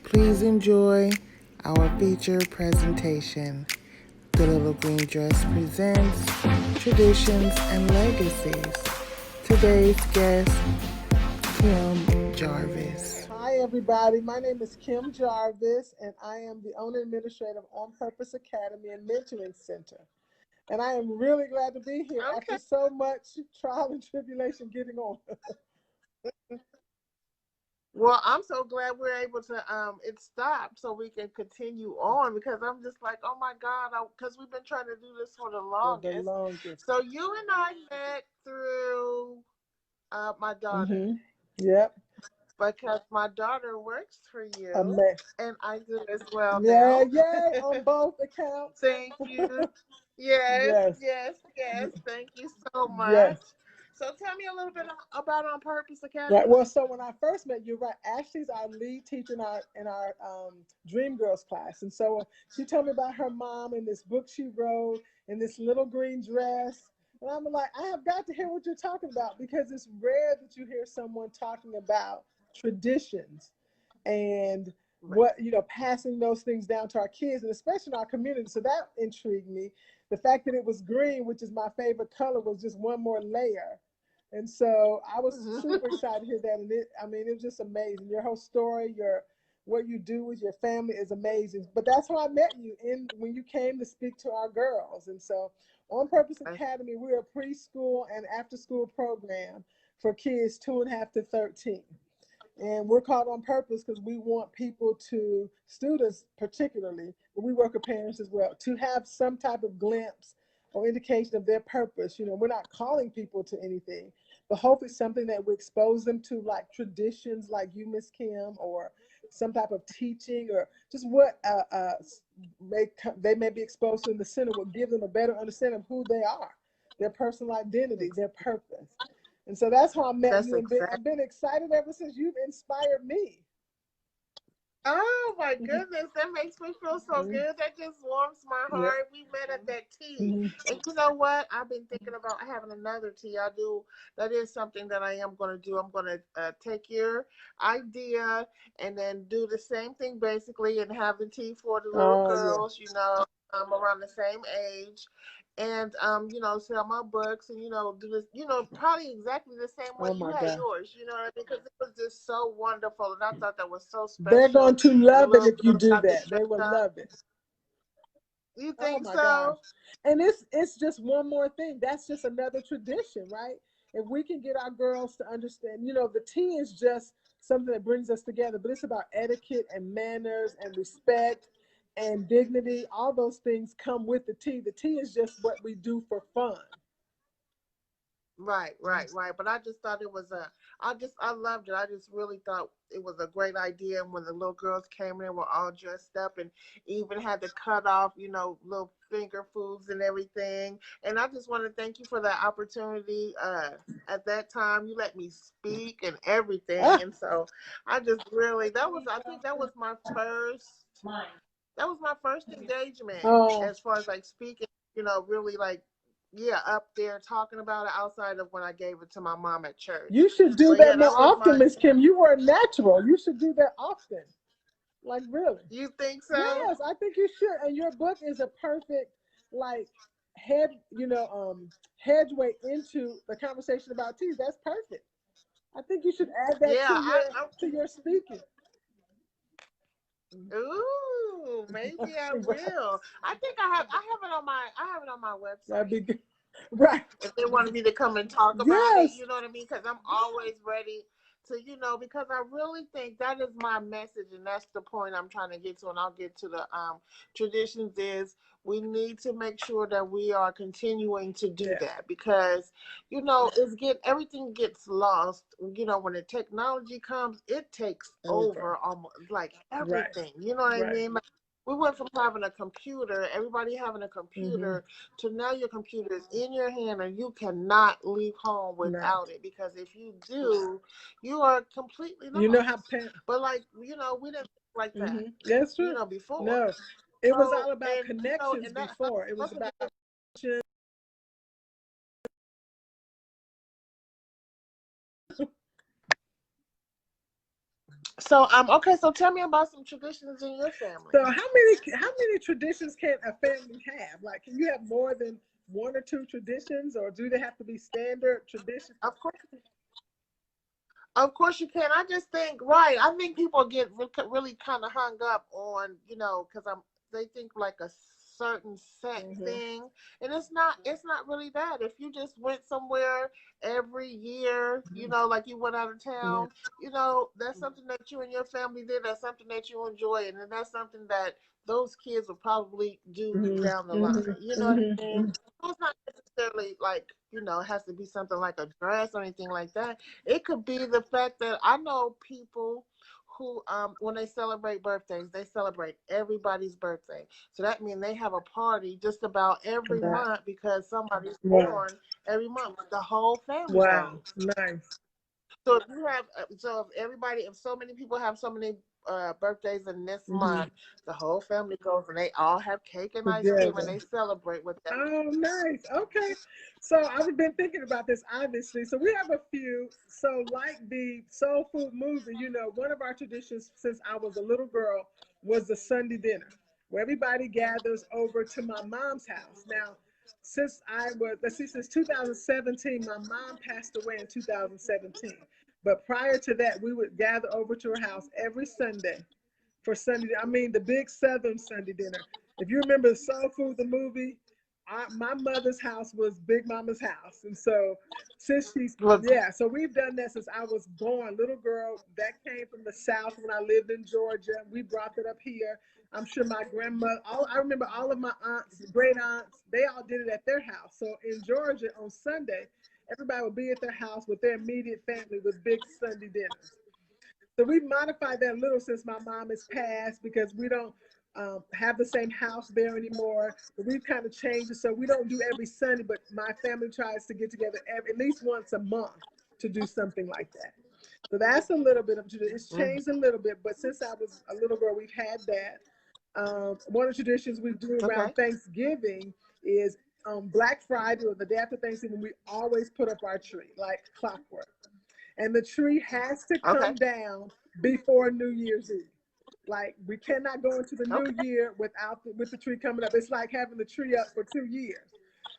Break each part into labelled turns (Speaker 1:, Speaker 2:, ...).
Speaker 1: Please enjoy our feature presentation. The Little Green Dress presents Traditions and Legacies. Today's guest, Kim Jarvis.
Speaker 2: Hi, everybody. My name is Kim Jarvis, and I am the owner and administrator of On Purpose Academy and Mentoring Center. And I am really glad to be here after so much trial and tribulation getting on.
Speaker 3: Well, I'm so glad we're able to it stopped so we can continue on, because I'm just like, oh my God, because we've been trying to do this for the longest. So you and I met through my daughter.
Speaker 2: Mm-hmm. Yep.
Speaker 3: Because my daughter works for you, and I do as well
Speaker 2: now.
Speaker 3: Yeah,
Speaker 2: on both accounts.
Speaker 3: Thank you. Yes. Thank you so much. Yes. So tell me a little bit about On Purpose Academy.
Speaker 2: Right. Well, so when I first met you, right, Ashley's our lead teacher in our Dream Girls class, and so she told me about her mom and this book she wrote and this little green dress, and I'm like, I have got to hear what you're talking about, because it's rare that you hear someone talking about traditions and what, passing those things down to our kids, and especially in our community. So that intrigued me. The fact that it was green, which is my favorite color, was just one more layer. And so I was super excited to hear that. And it was just amazing. Your whole story, what you do with your family is amazing. But that's how I met you when you came to speak to our girls. And so On Purpose Academy, we're a preschool and after school program for kids 2.5 to 13. And we're called On Purpose because we want students particularly, but we work with parents as well, to have some type of glimpse or indication of their purpose. We're not calling people to anything, but hopefully something that we expose them to, like traditions like you, Miss Kim, or some type of teaching, or just what they may be exposed to in the center will give them a better understanding of who they are, their personal identity, their purpose. And so that's how I met you. And I've been excited ever since. You've inspired me.
Speaker 3: Oh my goodness, that makes me feel so good. That just warms my heart. We met at that tea. And you know what? I've been thinking about having another tea. That is something that I am going to do. I'm going to take your idea and then do the same thing basically, and have the tea for the little girls, around the same age. And sell my books, and do this, probably exactly the same way you had yours, what I mean? Because it was just so wonderful, and I thought that was so special.
Speaker 2: They're going to love it if you do that. They will love it.
Speaker 3: You think so?
Speaker 2: Gosh. And it's just one more thing. That's just another tradition, right? If we can get our girls to understand, the tea is just something that brings us together, but it's about etiquette and manners and respect and dignity. All those things come with the tea. The tea is just what we do for fun.
Speaker 3: Right. But I just thought it was I loved it. I just really thought it was a great idea. And when the little girls came in, were all dressed up and even had to cut off, little finger foods and everything. And I just want to thank you for that opportunity. At that time, you let me speak and everything. And so I just really, I think that was my first engagement as far as like speaking, really like, up there talking about it outside of when I gave it to my mom at church.
Speaker 2: You should do that more often, Miss Kim. You were natural. You should do that often. Like, really.
Speaker 3: You think so?
Speaker 2: Yes, I think you should. And your book is a perfect, headway into the conversation about teas. That's perfect. I think you should add that to your speaking.
Speaker 3: Ooh, maybe I will. I think I have it on my website.
Speaker 2: That'd be good. Right.
Speaker 3: If they wanted me to come and talk about it, you know what I mean? Because I'm always ready to, because I really think that is my message, and that's the point I'm trying to get to, and I'll get to the traditions is we need to make sure that we are continuing to do that, because, everything gets lost. When the technology comes, it takes over almost like everything. You know what I mean? Like, we went from having a computer, everybody having a computer, to now your computer is in your hand and you cannot leave home without it. Because if you do, you are completely lost.
Speaker 2: You know how
Speaker 3: but we didn't like that.
Speaker 2: That's true.
Speaker 3: Before.
Speaker 2: No. It was all about connections before. It was about
Speaker 3: So okay, so tell me about some traditions in your family.
Speaker 2: So how many traditions can a family have? Like, can you have more than one or two traditions, or do they have to be standard traditions?
Speaker 3: Of course you can. I just think, right. I think people get really kind of hung up on, because they think like a certain set thing, and it's not really that. If you just went somewhere every year, like you went out of town, that's something that you and your family did. That's something that you enjoy, and then that's something that those kids will probably do down the line. You know what I mean? So it's not necessarily like, it has to be something like a dress or anything like that. It could be the fact that I know people who, when they celebrate birthdays, they celebrate everybody's birthday. So that means they have a party just about every month because somebody's born every month. The whole family
Speaker 2: Wow,
Speaker 3: goes.
Speaker 2: nice.
Speaker 3: So if so many people have so many birthdays in this month, the whole family goes and they all have cake and ice cream and they celebrate with them.
Speaker 2: Oh, nice. Okay. So I've been thinking about this, obviously. So we have a few. So, like the soul food movie, one of our traditions since I was a little girl was the Sunday dinner, where everybody gathers over to my mom's house. Now, since 2017, my mom passed away in 2017. But prior to that, we would gather over to her house every Sunday for Sunday. I mean, the big Southern Sunday dinner. If you remember Soul Food, the movie, my mother's house was Big Mama's house, and so so we've done that since I was born, little girl. That came from the South when I lived in Georgia. We brought it up here. I'm sure my grandmother. I remember all of my aunts, great aunts. They all did it at their house. So in Georgia on Sunday, everybody would be at their house with their immediate family with big Sunday dinners. So we modified that a little since my mom has passed because we don't have the same house there anymore. But we've kind of changed it. So we don't do every Sunday, but my family tries to get together at least once a month to do something like that. So that's a little bit of it's changed a little bit, but since I was a little girl, we've had that. One of the traditions we do around Thanksgiving is Black Friday or the day after Thanksgiving, we always put up our tree like clockwork. And the tree has to come down before New Year's Eve. Like, we cannot go into the new year with the tree coming up. It's like having the tree up for 2 years.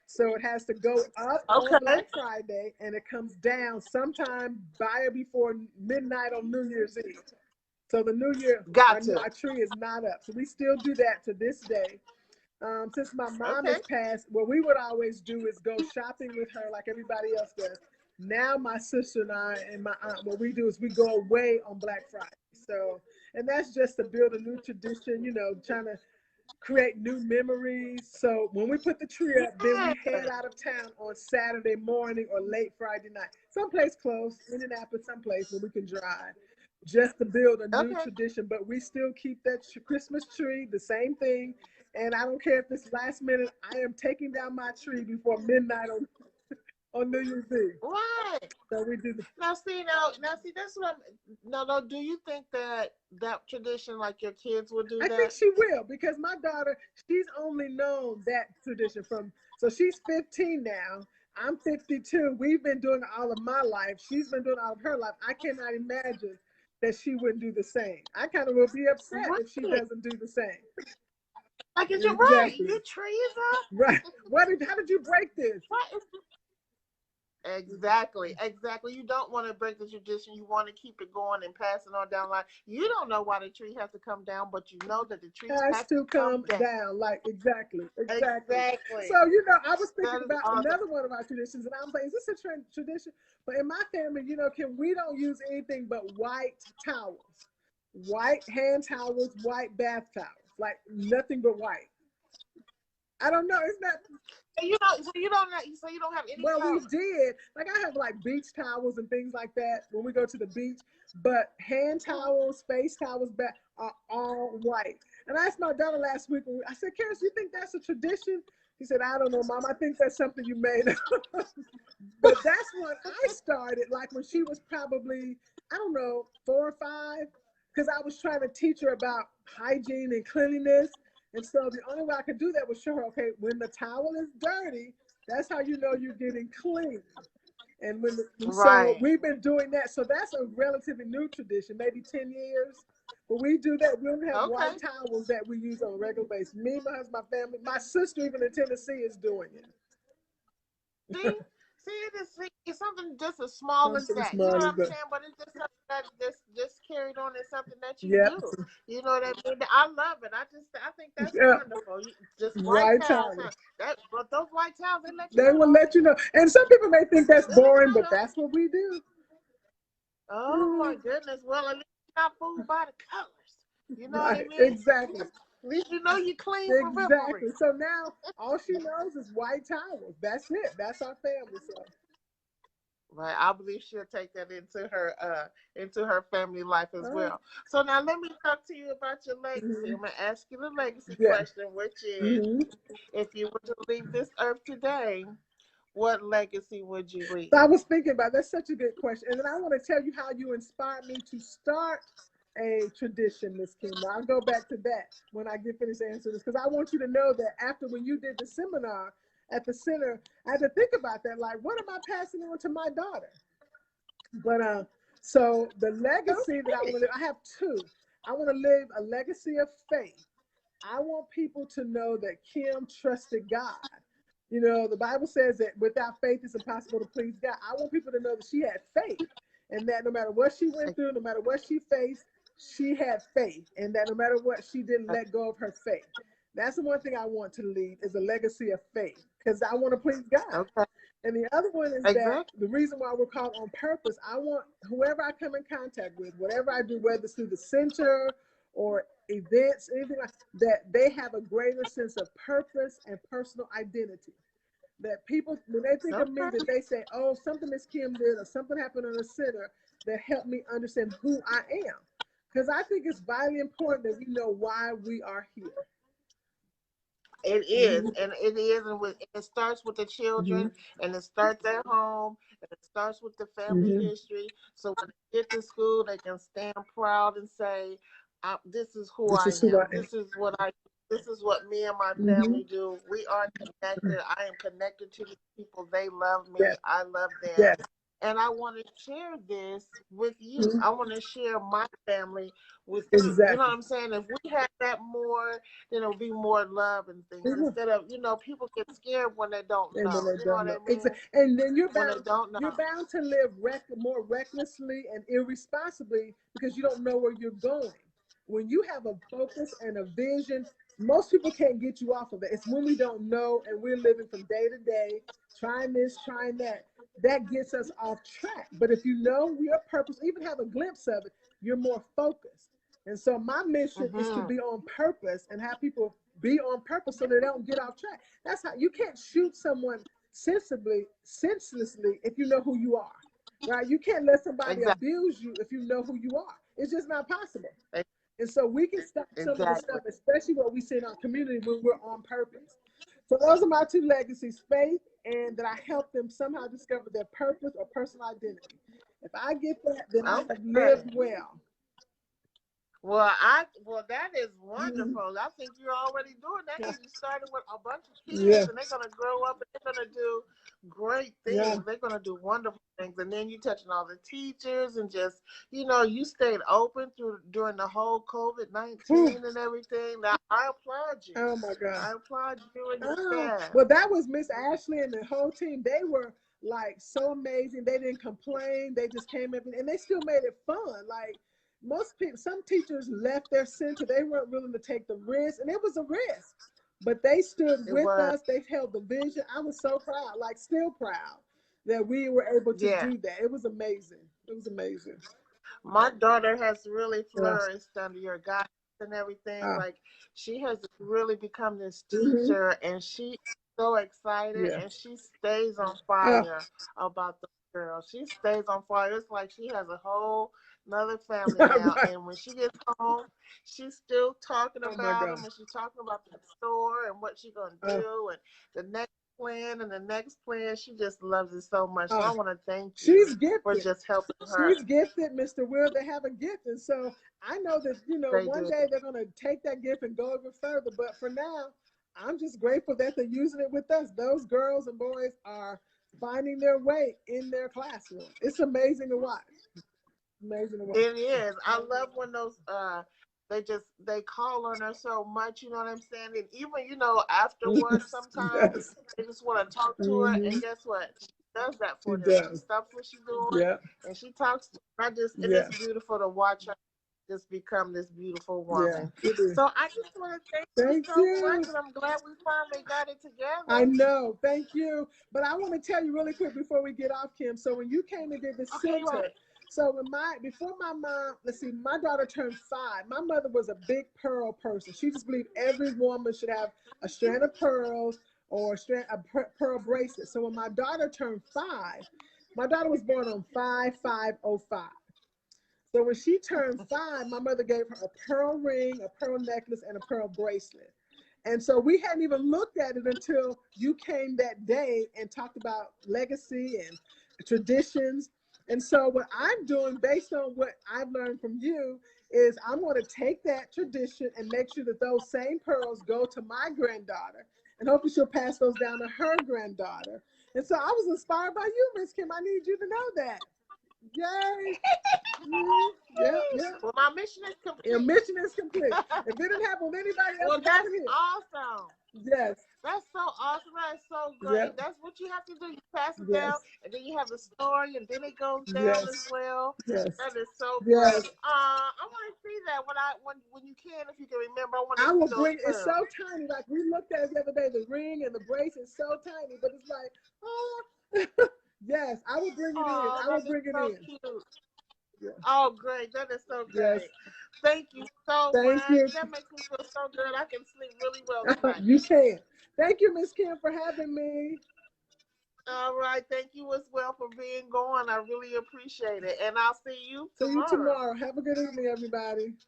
Speaker 2: So it has to go up on Black Friday and it comes down sometime by or before midnight on New Year's Eve. So the new year, our tree is not up. So we still do that to this day. Since my mom has passed, what we would always do is go shopping with her like everybody else does. Now my sister and I and my aunt, what we do is we go away on Black Friday. So, and that's just to build a new tradition, trying to create new memories. So when we put the tree up, then we head out of town on Saturday morning or late Friday night. Someplace close, Indianapolis, someplace where we can drive, just to build a new tradition. But we still keep that Christmas tree, the same thing. And I don't care if it's last minute, I am taking down my tree before midnight on New Year's Eve.
Speaker 3: Right.
Speaker 2: So we do.
Speaker 3: Now see, that's what I'm. No. Do you think that tradition, like your kids, will do that?
Speaker 2: I think she will because my daughter, she's only known that tradition from. So she's 15 now. I'm 52. We've been doing it all of my life. She's been doing it all of her life. I cannot imagine that she wouldn't do the same. I kind of will be upset if she doesn't do the same.
Speaker 3: Like, you're right. Your tree is up.
Speaker 2: Right. How did you break this?
Speaker 3: Exactly. You don't want to break the tradition. You want to keep it going and pass it on down the line. You don't know why the tree has to come down, but you know that the tree has to come down.
Speaker 2: Like, exactly. So, I was thinking about another one of our traditions, and I was like, is this a tradition? But in my family, we don't use anything but white towels, white hand towels, white bath towels, like nothing but white. I don't know. It's not.
Speaker 3: So you don't have any.
Speaker 2: Well, we did. Like, I have like beach towels and things like that when we go to the beach. But hand towels, face towels, are all white. And I asked my daughter last week. I said, "Karis, you think that's a tradition?" He said, "I don't know, Mom. I think that's something you made up." But that's when I started. Like when she was probably, I don't know, 4 or 5, because I was trying to teach her about hygiene and cleanliness. And so the only way I could do that was show her, okay, when the towel is dirty, that's how you know you're getting clean. And so
Speaker 3: Right.
Speaker 2: we've been doing that. So that's a relatively new tradition, maybe 10 years. But we do that. We'll have
Speaker 3: Okay.
Speaker 2: white towels that we use on a regular basis. Me, my husband, my family, my sister, even in Tennessee, is doing it.
Speaker 3: See, it's something just as small as
Speaker 2: Something
Speaker 3: that. You
Speaker 2: small
Speaker 3: know what
Speaker 2: as
Speaker 3: I'm
Speaker 2: that.
Speaker 3: saying? But it's just something that just carried on as something that you
Speaker 2: Yep.
Speaker 3: do. You know what I mean? I love it. I think that's
Speaker 2: Yep.
Speaker 3: wonderful. Just white
Speaker 2: White
Speaker 3: towels,
Speaker 2: towels.
Speaker 3: huh? But those white towels, they let you
Speaker 2: They
Speaker 3: know,
Speaker 2: will
Speaker 3: don't
Speaker 2: let you know. And some people may think that's
Speaker 3: they? They let you
Speaker 2: boring,
Speaker 3: know,
Speaker 2: but
Speaker 3: don't
Speaker 2: that's what we do.
Speaker 3: they? Oh my goodness. Well, at least you're not fooled by the colors. You know what I
Speaker 2: Right.
Speaker 3: mean?
Speaker 2: Exactly.
Speaker 3: At least you know you clean periphery.
Speaker 2: Exactly. So now all she knows is white towels. That's it. That's our family. So
Speaker 3: Right, I believe she'll take that into her family life as well. So now let me talk to you about your legacy.
Speaker 2: mm-hmm.
Speaker 3: I'm gonna ask you the legacy
Speaker 2: Yeah.
Speaker 3: question, which is,
Speaker 2: Mm-hmm.
Speaker 3: if you were to leave this earth today, what legacy would you
Speaker 2: So I
Speaker 3: leave?
Speaker 2: was thinking about that's such a good question. And then I want to tell you how you inspired me to start a tradition, Miss Kim. I'll go back to that when I get finished answering this because I want you to know that after when you did the seminar at the center, I had to think about that. Like, what am I passing on to my daughter? But so the legacy that I want to live, I have two. I want to live a legacy of faith. I want people to know that Kim trusted God. You know, the Bible says that without faith, it's impossible to please God. I want people to know that she had faith and that no matter what she went through, no matter what she faced, she had faith and that no matter what, she didn't let go of her faith. That's the one thing I want to leave is a legacy of faith because I want to please God.
Speaker 3: Okay,
Speaker 2: And the other one is that
Speaker 3: exactly.
Speaker 2: the reason why we're called on purpose, I want whoever I come in contact with, whatever I do, whether it's through the center or events, anything like that, they have a greater sense of purpose and personal identity. That people, when they think of me,
Speaker 3: Okay.
Speaker 2: that they say, oh, something Miss Kim did or something happened in the center that helped me understand who I am. Because I think it's vitally important that we know why we are here.
Speaker 3: It is,
Speaker 2: Mm-hmm.
Speaker 3: and it is, it starts with the
Speaker 2: Mm-hmm.
Speaker 3: children, and it starts at home, and it starts with the family
Speaker 2: Mm-hmm.
Speaker 3: history. So when they get to school, they can stand proud and say, "This is who
Speaker 2: This
Speaker 3: I
Speaker 2: is who I
Speaker 3: am.
Speaker 2: am.
Speaker 3: This is what me and my
Speaker 2: Mm-hmm.
Speaker 3: family do. We are connected. I am connected to these people. They love me.
Speaker 2: Yes.
Speaker 3: I love them."
Speaker 2: Yes.
Speaker 3: And I want to share this with you.
Speaker 2: Mm-hmm.
Speaker 3: I want to share my family with you. You know what
Speaker 2: Exactly.
Speaker 3: I'm saying? If we had that more, then it'll be more love and things
Speaker 2: Mm-hmm.
Speaker 3: instead of, people get scared when they don't
Speaker 2: And when
Speaker 3: know.
Speaker 2: they
Speaker 3: You know
Speaker 2: don't
Speaker 3: what
Speaker 2: know.
Speaker 3: I mean?
Speaker 2: Exactly. And then
Speaker 3: When they don't
Speaker 2: you're
Speaker 3: know.
Speaker 2: bound to live more recklessly and irresponsibly because you don't know where you're going. When you have a focus and a vision, most people can't get you off of it. It's when we don't know and we're living from day to day, trying this, trying that, that gets us off track. But if you know your purpose, even have a glimpse of it, you're more focused. And so my mission is to
Speaker 3: Mm-hmm.
Speaker 2: be on purpose and have people be on purpose so they don't get off track. That's how you can't shoot someone senselessly if you know who you are. Right? You can't let somebody
Speaker 3: Exactly.
Speaker 2: abuse you if you know who you are. It's just not possible. And so we can stop some of the
Speaker 3: Exactly.
Speaker 2: stuff, especially what we see in our community when we're on purpose. So those are my two legacies, faith and that I help them somehow discover their purpose or personal identity. If I get that, then I have
Speaker 3: Okay.
Speaker 2: lived well.
Speaker 3: Well, that is
Speaker 2: Mhm.
Speaker 3: wonderful. I think you're already doing that
Speaker 2: Yeah.
Speaker 3: because you started with a bunch of
Speaker 2: Yeah.
Speaker 3: kids, and they're gonna grow up and they're gonna do great
Speaker 2: Yeah.
Speaker 3: things. They're gonna do wonderful things, and then you touching all the teachers and just, you stayed open through during the whole
Speaker 2: Whew.
Speaker 3: COVID-19 and everything. Now I applaud you.
Speaker 2: Oh my God.
Speaker 3: I applaud you and your
Speaker 2: Oh,
Speaker 3: staff.
Speaker 2: well, that was Miss Ashley and the whole team. They were like so amazing. They didn't complain. They just came up and they still made it fun. Like most people, some teachers left their center. They weren't willing to take the risk, and it was a risk. But they stood
Speaker 3: It
Speaker 2: with
Speaker 3: was,
Speaker 2: us. They held the vision. I was so proud, like still proud that we were able to
Speaker 3: yeah.
Speaker 2: do that. It was amazing. It was amazing.
Speaker 3: My daughter has really
Speaker 2: Yeah.
Speaker 3: flourished under your guidance and everything.
Speaker 2: Ah.
Speaker 3: Like, she has really become this
Speaker 2: Mm-hmm.
Speaker 3: teacher, and she is so excited,
Speaker 2: Yeah.
Speaker 3: and she stays on
Speaker 2: Ah.
Speaker 3: fire about the girl. She stays on fire. It's like she has a whole another family now,
Speaker 2: Right.
Speaker 3: and when she gets home, she's still talking
Speaker 2: Oh my
Speaker 3: about
Speaker 2: God.
Speaker 3: them, and she's talking about the store and what she's gonna
Speaker 2: Ah.
Speaker 3: do, and the next plan and the next plan. She just loves it so much. So I
Speaker 2: Ah.
Speaker 3: want to thank you
Speaker 2: She's
Speaker 3: for
Speaker 2: gifted.
Speaker 3: just helping her.
Speaker 2: She's gifted, Mr. Will. They have a gift. And so I know that,
Speaker 3: They
Speaker 2: one
Speaker 3: do.
Speaker 2: day they're going to take that gift and go even further. But for now, I'm just grateful that they're using it with us. Those girls and boys are finding their way in their classroom. It's amazing to watch. Amazing to watch.
Speaker 3: It is. I love when those they call on her so much, you know what I'm saying? And even, you know, afterwards sometimes
Speaker 2: Yes.
Speaker 3: they just want to talk to her, and guess what? She does that for them. She stops what she's doing, and she talks to her. And it's beautiful to watch her just become this beautiful woman. So I just want to thank you so much, and I'm glad we finally got it together.
Speaker 2: I know. Thank you. But I want to tell you really quick before we get off, Kim. So when you came and did the center, so before my mom, let's see, my daughter turned 5. My mother was a big pearl person. She just believed every woman should have a strand of pearls or a pearl bracelet. So when my daughter turned 5, my daughter was born on 5/5/05. So when she turned 5, my mother gave her a pearl ring, a pearl necklace, and a pearl bracelet. And so we hadn't even looked at it until you came that day and talked about legacy and traditions. And so what I'm doing, based on what I've learned from you, is I'm going to take that tradition and make sure that those same pearls go to my granddaughter. And hopefully she'll pass those down to her granddaughter. And so I was inspired by you, Miss Kim. I need you to know that. Yay!
Speaker 3: Well, my mission is complete.
Speaker 2: Your mission is complete. If it didn't happen with anybody else,
Speaker 3: well, that's awesome.
Speaker 2: Yes.
Speaker 3: That's so awesome. That's so great. That's what you have to do. You pass it down, and then you have the story, and then it goes down as well. That is so great. I want to see that when you can, if you can remember. I will bring it.
Speaker 2: It's so tiny. Like we looked at it the other day, the ring and the bracelet is so tiny, but it's like, oh. Yes, I will bring it in. I will bring it in.
Speaker 3: Cute. Yes. Oh, great. That is so great. Yes. Thank you so much. That makes me feel so good. I can sleep really well tonight.
Speaker 2: You can. Thank you, Miss Kim, for having me.
Speaker 3: All right. Thank you as well for being gone. I really appreciate it. And I'll see you tomorrow.
Speaker 2: See you tomorrow. Have a good evening, everybody.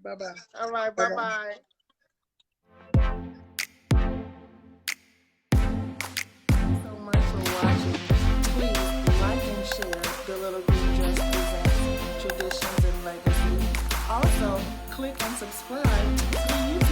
Speaker 2: Bye-bye.
Speaker 3: All right. Bye-bye.
Speaker 1: Share the Little Green Dress Presents Traditions and Legacy. Also, click and subscribe to the YouTube